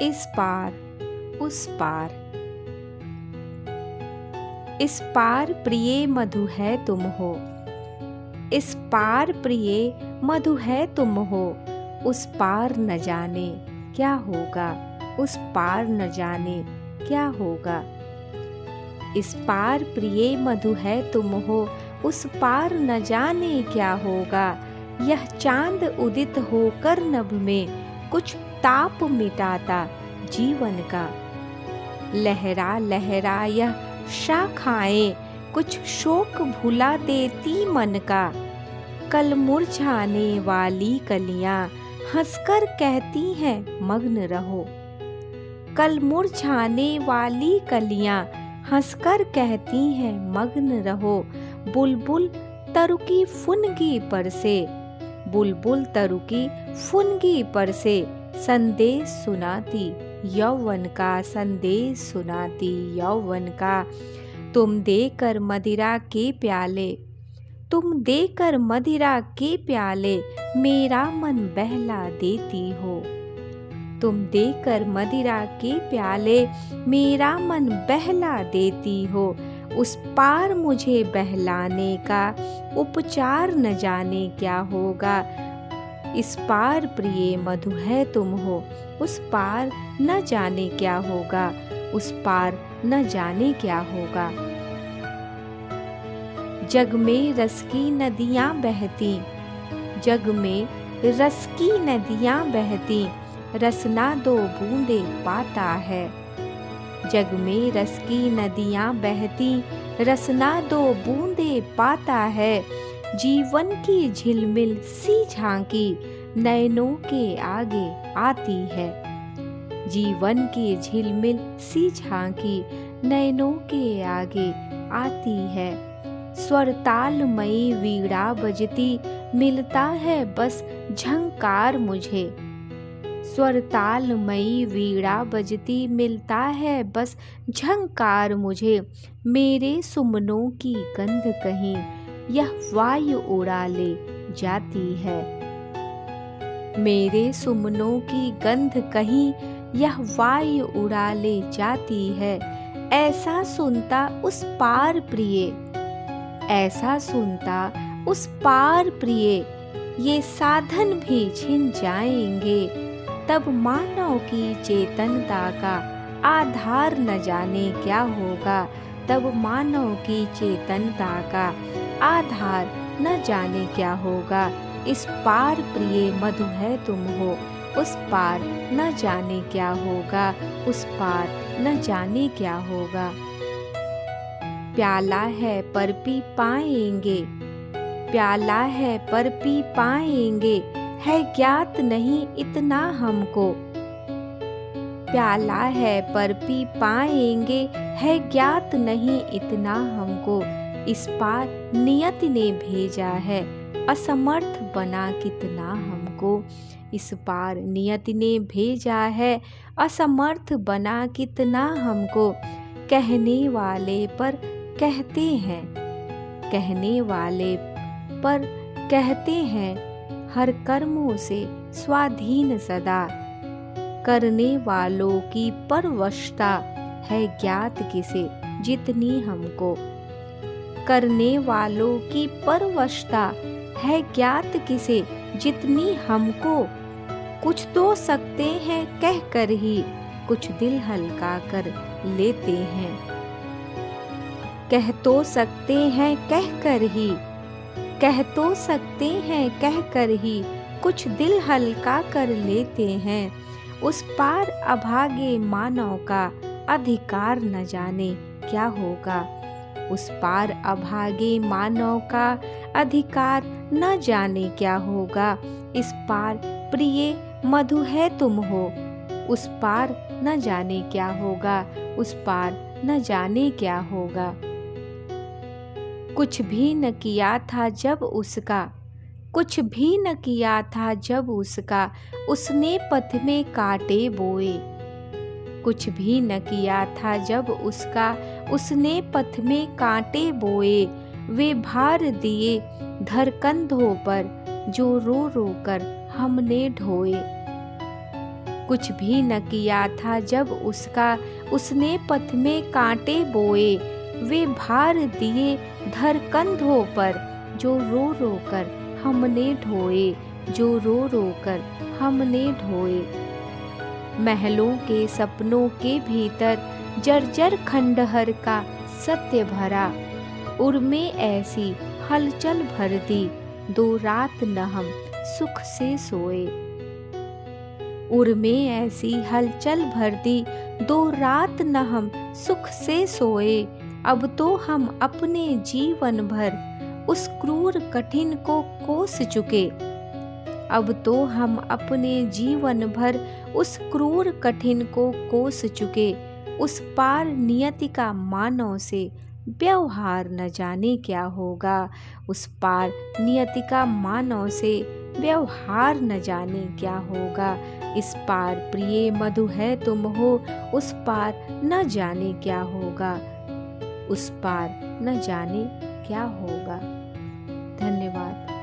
इस पार उस पार। इस पार प्रिय मधु है तुम हो, इस पार प्रिय मधु है तुम हो। उस पार न जाने क्या होगा, उस पार न जाने क्या होगा। इस पार प्रिय मधु है तुम हो, उस पार न जाने क्या होगा। यह चांद उदित होकर नभ में कुछ ताप मिटाता जीवन का। लहरा लहरा यह शाखाएं कुछ शोक भुला देती मन का। कल मुरझाने वाली कलियां हंसकर कहती हैं मग्न रहो। कल मुरझाने वाली कलियां हंसकर कहती हैं मग्न रहो। बुलबुल तरुकी फुनगी पर से, बुलबुल तरुकी फुनगी पर से संदेश सुनाती यौवन का, संदेश सुनाती यौवन का। तुम देकर मदिरा के प्याले, तुम देकर मदिरा के प्याले मेरा मन बहला देती हो। तुम देकर मदिरा के प्याले मेरा मन बहला देती हो। उस पार मुझे बहलाने का उपचार न जाने क्या होगा। इस पार प्रिय मधु है तुम हो, उस पार न जाने क्या होगा, उस पार न जाने क्या होगा। जग में रस की नदियां बहती, जग में रस की नदियां बहती रसना दो बूंदे पाता है। जग में रस की नदियां बहती रसना दो बूंदे पाता है। जीवन की झिलमिल सी झांकी नैनों के आगे आती है। जीवन की झिलमिल सी झांकी नैनों के आगे आती है। स्वर तालमयी वीणा बजती मिलता है बस झंकार मुझे। स्वर तालमयी वीणा बजती मिलता है बस झंकार मुझे। मेरे सुमनों की गंध कहीं यह वायु उड़ा ले जाती है। मेरे सुमनों की गंध कहीं यह वायु उड़ा ले जाती है। ऐसा सुनता उस पार प्रिय, ऐसा सुनता उस पार प्रिय ये साधन भी छिन जाएंगे। तब मानव की चेतनता का आधार न जाने क्या होगा। तब मानव की चेतनता का आधार न जाने क्या होगा। इस पार प्रिय मधु है तुम हो, उस पार न जाने क्या होगा, उस पार न जाने क्या होगा। प्याला है पर पी पाएंगे, प्याला है पर पी पाएंगे है ज्ञात नहीं इतना हमको। प्याला है पर पी पाएंगे है ज्ञात नहीं इतना हमको। इस पार नियति ने भेजा है असमर्थ बना कितना हमको। इस पार नियति ने भेजा है असमर्थ बना कितना हमको। कहने वाले पर कहते हैं, कहने वाले पर कहते हैं हर कर्मों से स्वाधीन सदा। करने वालों की परवशता है ज्ञात किसे जितनी हमको। करने वालों की परवशता है ज्ञात किसे जितनी हमको। कुछ तो सकते हैं कह कर ही कुछ दिल हल्का कर लेते हैं। कह तो सकते हैं कह कर ही, कह तो सकते हैं कह कर ही कुछ दिल हल्का कर लेते हैं। उस पार अभागे मानव का अधिकार न जाने क्या होगा। उस पार अभागे मानव का अधिकार न जाने क्या होगा। इस पार प्रिय मधु है तुम हो, उस पार न जाने क्या होगा, उस पार न जाने क्या होगा। कुछ भी न किया था जब उसका, कुछ भी न किया था जब उसका उसने पथ में कांटे बोए। कुछ भी न किया था जब उसका उसने पथ में कांटे बोए। वे भार दिए धर कंधों पर जो रो रो कर हमने ढोए। कुछ भी न किया था जब उसका, उसने पथ में कांटे बोए। वे भार दिए धर कंधों पर, जो रो रो कर हमने ढोए, जो रो रो कर हमने ढोए। महलों के सपनों के भीतर जर्जर खंडहर का सत्य भरा, उर्मे ऐसी हलचल भर दी, दो रात न हम सुख से सोए। उर्मे ऐसी हलचल भर दी, दो रात न हम सुख से सोए। अब तो हम अपने जीवन भर उस क्रूर कठिन को कोस चुके। अब तो हम अपने जीवन भर उस क्रूर कठिन को कोस चुके। उस पार नियति का मानव से व्यवहार न जाने क्या होगा। उस पार नियति का मानव से व्यवहार न जाने क्या होगा। इस पार प्रिय मधु है तुम हो, उस पार न जाने क्या होगा। उस पार न जाने क्या होगा। धन्यवाद।